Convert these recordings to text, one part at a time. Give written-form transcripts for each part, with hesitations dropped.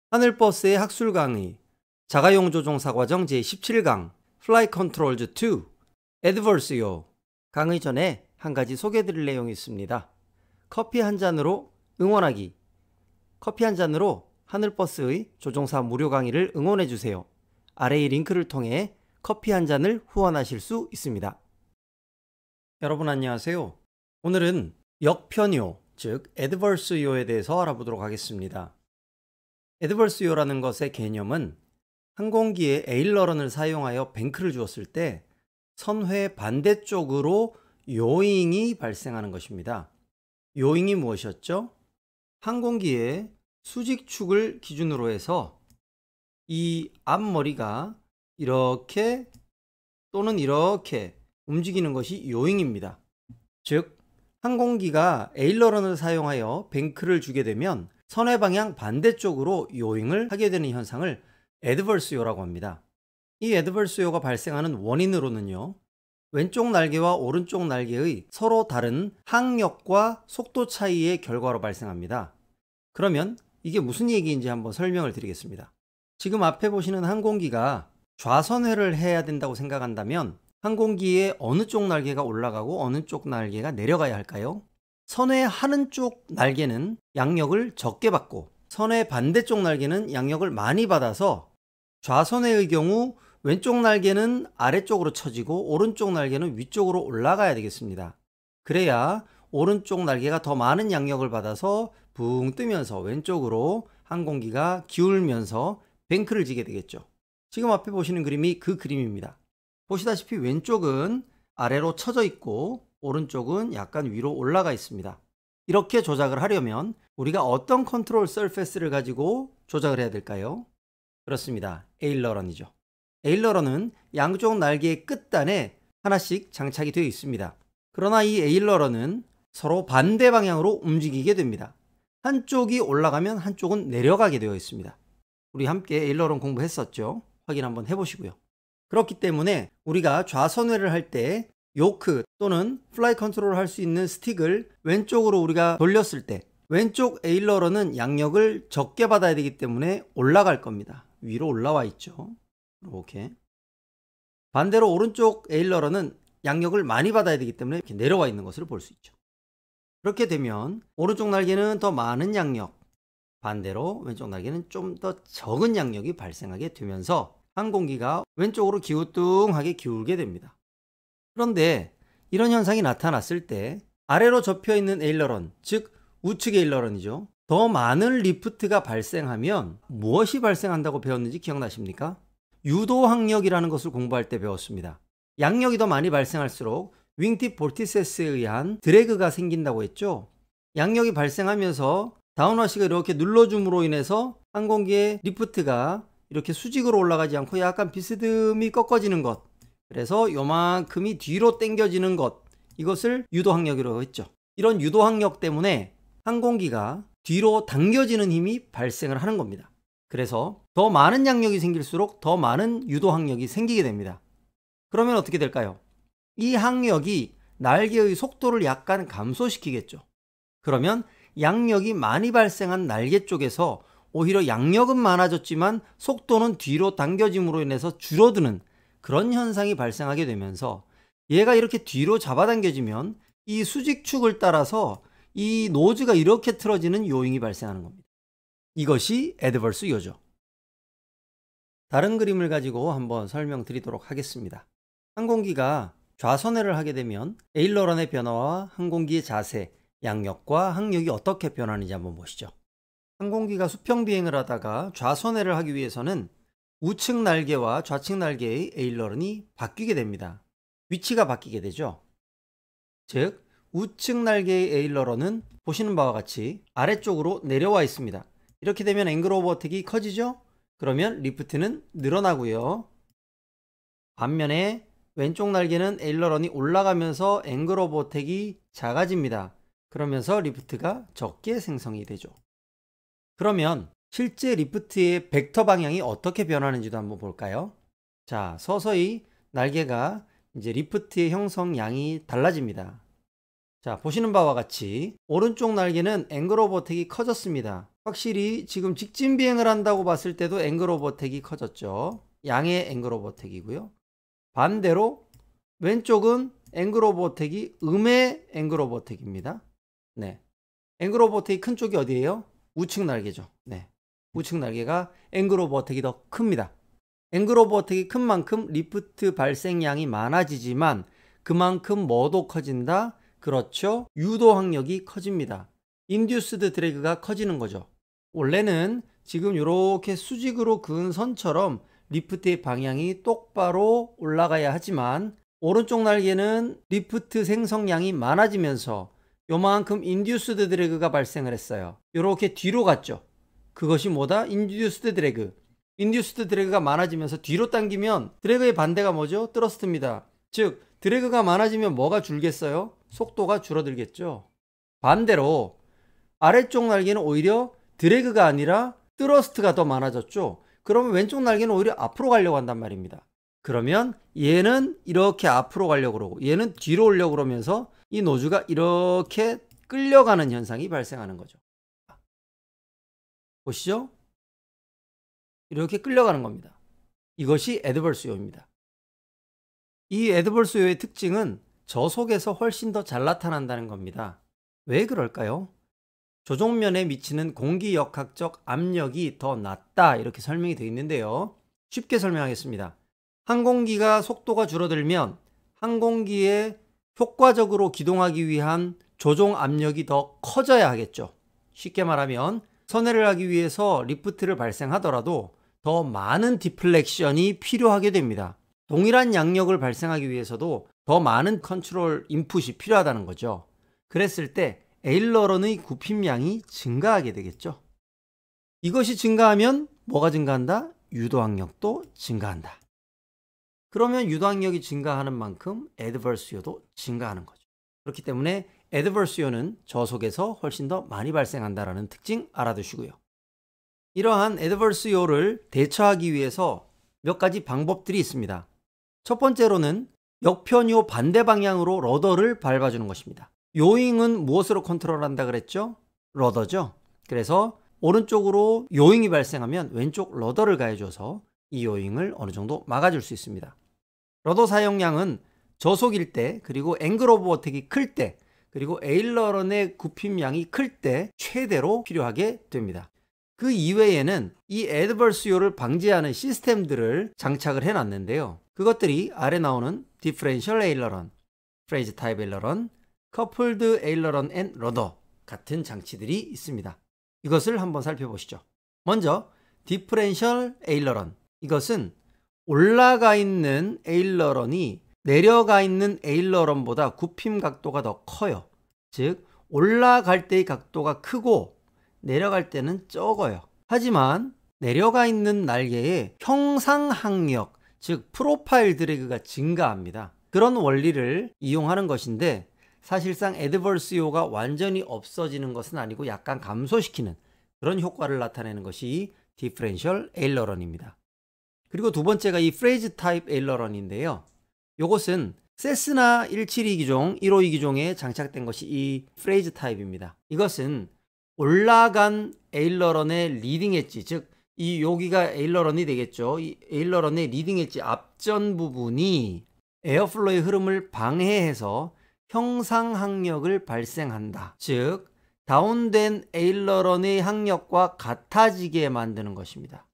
하늘버스의 학술 강의, 자가용 조종사 과정 제17강, Flight Controls 2, Advers요. 강의 전에 한 가지 소개해드릴 내용이 있습니다. 커피 한 잔으로 응원하기. 커피 한 잔으로 하늘버스의 조종사 무료 강의를 응원해주세요. 아래의 링크를 통해 커피 한 잔을 후원하실 수 있습니다. 여러분 안녕하세요. 오늘은 역편요, 즉 Adverse요에 대해서 알아보도록 하겠습니다. Adverse요라는 것의 개념은 항공기에 에일러런을 사용하여 뱅크를 주었을 때 선회 반대쪽으로 요잉이 발생하는 것입니다. 요잉이 무엇이었죠? 항공기의 수직축을 기준으로 해서 이 앞머리가 이렇게 또는 이렇게 움직이는 것이 요잉입니다. 즉 항공기가 에일러런을 사용하여 뱅크를 주게 되면 선회 방향 반대쪽으로 요잉을 하게 되는 현상을 애드버스요라고 합니다. 이 애드버스요가 발생하는 원인으로는요, 왼쪽 날개와 오른쪽 날개의 서로 다른 항력과 속도 차이의 결과로 발생합니다. 그러면 이게 무슨 얘기인지 한번 설명을 드리겠습니다. 지금 앞에 보시는 항공기가 좌선회를 해야 된다고 생각한다면 항공기의 어느 쪽 날개가 올라가고 어느 쪽 날개가 내려가야 할까요? 선회하는 쪽 날개는 양력을 적게 받고 선회 반대쪽 날개는 양력을 많이 받아서 좌선회의 경우 왼쪽 날개는 아래쪽으로 처지고 오른쪽 날개는 위쪽으로 올라가야 되겠습니다. 그래야 오른쪽 날개가 더 많은 양력을 받아서 붕 뜨면서 왼쪽으로 항공기가 기울면서 뱅크를 지게 되겠죠. 지금 앞에 보시는 그림이 그 그림입니다. 보시다시피 왼쪽은 아래로 처져 있고 오른쪽은 약간 위로 올라가 있습니다. 이렇게 조작을 하려면 우리가 어떤 컨트롤 서페스를 가지고 조작을 해야 될까요? 그렇습니다. 에일러런이죠. 에일러런은 양쪽 날개의 끝단에 하나씩 장착이 되어 있습니다. 그러나 이 에일러런은 서로 반대 방향으로 움직이게 됩니다. 한쪽이 올라가면 한쪽은 내려가게 되어 있습니다. 우리 함께 에일러런 공부했었죠? 확인 한번 해보시고요. 그렇기 때문에 우리가 좌선회를 할 때 요크 또는 플라이 컨트롤을 할 수 있는 스틱을 왼쪽으로 우리가 돌렸을 때 왼쪽 에일러런은 양력을 적게 받아야 되기 때문에 올라갈 겁니다. 위로 올라와 있죠. 이렇게. 반대로 오른쪽 에일러런은 양력을 많이 받아야 되기 때문에 이렇게 내려와 있는 것을 볼 수 있죠. 그렇게 되면 오른쪽 날개는 더 많은 양력, 반대로 왼쪽 날개는 좀 더 적은 양력이 발생하게 되면서 항공기가 왼쪽으로 기우뚱하게 기울게 됩니다. 그런데 이런 현상이 나타났을 때 아래로 접혀있는 에일러런, 즉 우측 에일러런이죠. 더 많은 리프트가 발생하면 무엇이 발생한다고 배웠는지 기억나십니까? 유도항력이라는 것을 공부할 때 배웠습니다. 양력이 더 많이 발생할수록 윙팁 보티세스에 의한 드래그가 생긴다고 했죠. 양력이 발생하면서 다운와시가 이렇게 눌러줌으로 인해서 항공기의 리프트가 이렇게 수직으로 올라가지 않고 약간 비스듬히 꺾어지는 것, 그래서 요만큼이 뒤로 당겨지는 것, 이것을 유도항력이라고 했죠. 이런 유도항력 때문에 항공기가 뒤로 당겨지는 힘이 발생을 하는 겁니다. 그래서 더 많은 양력이 생길수록 더 많은 유도항력이 생기게 됩니다. 그러면 어떻게 될까요? 이 항력이 날개의 속도를 약간 감소시키겠죠. 그러면 양력이 많이 발생한 날개 쪽에서 오히려 양력은 많아졌지만 속도는 뒤로 당겨짐으로 인해서 줄어드는 그런 현상이 발생하게 되면서 얘가 이렇게 뒤로 잡아당겨지면 이 수직축을 따라서 이 노즈가 이렇게 틀어지는 요잉이 발생하는 겁니다. 이것이 애드버스요죠. 다른 그림을 가지고 한번 설명드리도록 하겠습니다. 항공기가 좌선회를 하게 되면 에일러런의 변화와 항공기의 자세, 양력과 항력이 어떻게 변하는지 한번 보시죠. 항공기가 수평 비행을 하다가 좌선회를 하기 위해서는 우측 날개와 좌측 날개의 에일러런이 바뀌게 됩니다. 위치가 바뀌게 되죠. 즉 우측 날개의 에일러런은 보시는 바와 같이 아래쪽으로 내려와 있습니다. 이렇게 되면 앵글 오브 어택이 커지죠. 그러면 리프트는 늘어나고요. 반면에 왼쪽 날개는 에일러런이 올라가면서 앵글 오브 어택이 작아집니다. 그러면서 리프트가 적게 생성이 되죠. 그러면 실제 리프트의 벡터 방향이 어떻게 변하는지도 한번 볼까요? 자, 서서히 날개가 이제 리프트의 형성량이 달라집니다. 자, 보시는 바와 같이 오른쪽 날개는 앵글 오브 어택이 커졌습니다. 확실히 지금 직진 비행을 한다고 봤을 때도 앵글 오브 어택이 커졌죠. 양의 앵글 오브 어택이고요. 반대로 왼쪽은 앵글 오브 어택이 음의 앵글 오브 어택입니다. 네. 앵글 오브 어택이 큰 쪽이 어디예요? 우측 날개죠. 네. 우측 날개가 앵글 오브 어택이 더 큽니다. 앵글 오브 어택이 큰 만큼 리프트 발생량이 많아지지만 그만큼 뭐도 커진다? 그렇죠. 유도 항력이 커집니다. 인듀스드 드래그가 커지는 거죠. 원래는 지금 이렇게 수직으로 그은 선처럼 리프트의 방향이 똑바로 올라가야 하지만 오른쪽 날개는 리프트 생성량이 많아지면서 요만큼 인듀스드 드래그가 발생을 했어요. 이렇게 뒤로 갔죠. 그것이 뭐다? 인듀스드 드래그. 인듀스드 드래그가 많아지면서 뒤로 당기면 드래그의 반대가 뭐죠? 트러스트입니다. 즉 드래그가 많아지면 뭐가 줄겠어요? 속도가 줄어들겠죠. 반대로 아래쪽 날개는 오히려 드래그가 아니라 트러스트가 더 많아졌죠. 그러면 왼쪽 날개는 오히려 앞으로 가려고 한단 말입니다. 그러면 얘는 이렇게 앞으로 가려고 그러고 얘는 뒤로 오려고 그러면서 이 노즈가 이렇게 끌려가는 현상이 발생하는 거죠. 보시죠? 이렇게 끌려가는 겁니다. 이것이 애드버스 요입니다. 이 애드버스 요의 특징은 저속에서 훨씬 더 잘 나타난다는 겁니다. 왜 그럴까요? 조종면에 미치는 공기역학적 압력이 더 낮다 이렇게 설명이 되어 있는데요. 쉽게 설명하겠습니다. 항공기가 속도가 줄어들면 항공기에 효과적으로 기동하기 위한 조종 압력이 더 커져야 하겠죠. 쉽게 말하면 선회를 하기 위해서 리프트를 발생하더라도 더 많은 디플렉션이 필요하게 됩니다. 동일한 양력을 발생하기 위해서도 더 많은 컨트롤 인풋이 필요하다는 거죠. 그랬을 때 에일러런의 굽힘량이 증가하게 되겠죠. 이것이 증가하면 뭐가 증가한다? 유도항력도 증가한다. 그러면 유도항력이 증가하는 만큼 애드버스요도 증가하는 거죠. 그렇기 때문에 애드버스요는 저속에서 훨씬 더 많이 발생한다는 특징 알아두시고요. 이러한 애드버스요를 대처하기 위해서 몇 가지 방법들이 있습니다. 첫 번째로는 역편요 반대 방향으로 러더를 밟아주는 것입니다. 요잉은 무엇으로 컨트롤한다 그랬죠? 러더죠. 그래서 오른쪽으로 요잉이 발생하면 왼쪽 러더를 가해줘서 이 요잉을 어느 정도 막아줄 수 있습니다. 러더 사용량은 저속일 때, 그리고 앵글 오브 어택이 클 때, 그리고 에일러런의 굽힘량이 클 때 최대로 필요하게 됩니다. 그 이외에는 이 애드버스요를 방지하는 시스템들을 장착을 해놨는데요. 그것들이 아래 나오는 디퍼런셜 에일러런, 프레이즈 타입 에일러런, 커플드 에일러런 앤 러더 같은 장치들이 있습니다. 이것을 한번 살펴보시죠. 먼저 디퍼런셜 에일러런, 이것은 올라가 있는 에일러런이 내려가 있는 에일러런보다 굽힘 각도가 더 커요. 즉 올라갈 때의 각도가 크고 내려갈 때는 적어요. 하지만 내려가 있는 날개의 형상항력, 즉 프로파일 드래그가 증가합니다. 그런 원리를 이용하는 것인데 사실상 애드버스요가 완전히 없어지는 것은 아니고 약간 감소시키는 그런 효과를 나타내는 것이 디퍼런셜 에일러런입니다. 그리고 두 번째가 이 프레이즈 타입 에일러런인데요. 이것은 세스나 172 기종, 152 기종에 장착된 것이 이 프레이즈 타입입니다. 이것은 올라간 에일러런의 리딩 엣지, 즉 이 여기가 에일러런이 되겠죠. 이 에일러런의 리딩 엣지 앞전 부분이 에어플로의 흐름을 방해해서 형상항력을 발생한다. 즉 다운된 에일러런의 항력과 같아지게 만드는 것입니다.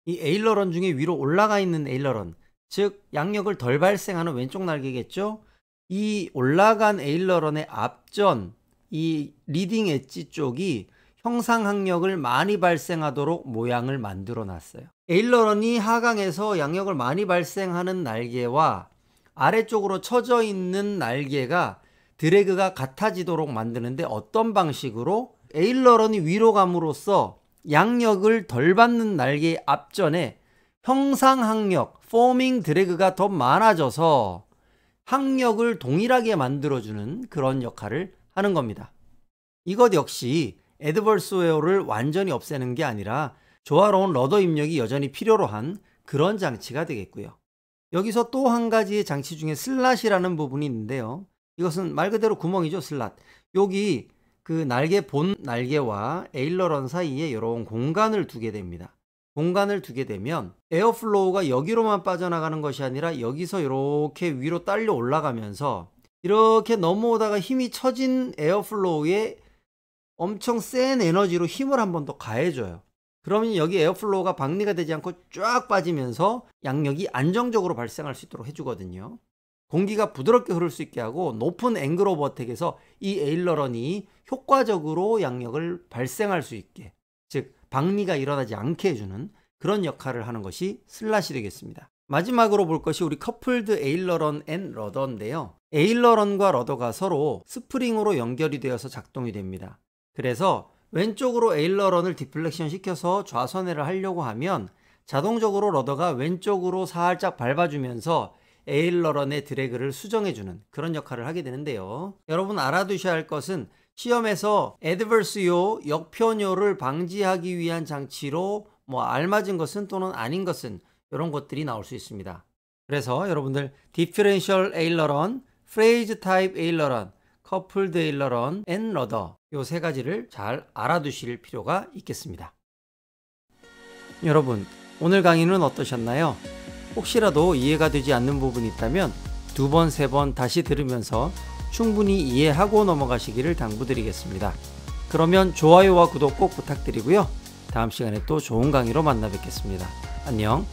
이 에일러런 중에 위로 올라가 있는 에일러런, 즉 양력을 덜 발생하는 왼쪽 날개겠죠. 이 올라간 에일러런의 앞전 이 리딩 엣지 쪽이 형상항력을 많이 발생하도록 모양을 만들어 놨어요. 에일러런이 하강해서 양력을 많이 발생하는 날개와 아래쪽으로 처져 있는 날개가 드래그가 같아지도록 만드는데 어떤 방식으로? 에일러런이 위로 감으로써 양력을 덜 받는 날개의 앞전에 형상항력, 포밍 드래그가 더 많아져서 항력을 동일하게 만들어주는 그런 역할을 하는 겁니다. 이것 역시 애드버스웨어를 완전히 없애는 게 아니라 조화로운 러더 입력이 여전히 필요로 한 그런 장치가 되겠고요. 여기서 또 한 가지의 장치 중에 슬랏이라는 부분이 있는데요. 이것은 말 그대로 구멍이죠. 슬랏. 여기 그 날개 본 날개와 에일러런 사이에 이런 공간을 두게 됩니다. 공간을 두게 되면 에어플로우가 여기로만 빠져나가는 것이 아니라 여기서 이렇게 위로 딸려 올라가면서 이렇게 넘어오다가 힘이 처진 에어플로우에 엄청 센 에너지로 힘을 한 번 더 가해줘요. 그러면 여기 에어플로우가 박리가 되지 않고 쫙 빠지면서 양력이 안정적으로 발생할 수 있도록 해주거든요. 공기가 부드럽게 흐를 수 있게 하고 높은 앵글 오브 어택에서 이 에일러런이 효과적으로 양력을 발생할 수 있게, 즉 박리가 일어나지 않게 해주는 그런 역할을 하는 것이 슬랏이 되겠습니다. 마지막으로 볼 것이 우리 커플드 에일러런 앤 러더인데요. 에일러런과 러더가 서로 스프링으로 연결이 되어서 작동이 됩니다. 그래서 왼쪽으로 에일러런을 디플렉션 시켜서 좌선회를 하려고 하면 자동적으로 러더가 왼쪽으로 살짝 밟아주면서 에일러런의 드래그를 수정해주는 그런 역할을 하게 되는데요. 여러분 알아두셔야 할 것은 시험에서 애드버스요, 역편요를 방지하기 위한 장치로 알맞은 것은 또는 아닌 것은 이런 것들이 나올 수 있습니다. 그래서 여러분들 디퍼런셜 에일러런, 프레이즈 타입 에일러런, 커플드 에일러런 앤 러더 요 세 가지를 잘 알아두실 필요가 있겠습니다. 여러분 오늘 강의는 어떠셨나요? 혹시라도 이해가 되지 않는 부분이 있다면 두 번, 세 번 다시 들으면서 충분히 이해하고 넘어가시기를 당부드리겠습니다. 그러면 좋아요와 구독 꼭 부탁드리고요. 다음 시간에 또 좋은 강의로 만나 뵙겠습니다. 안녕.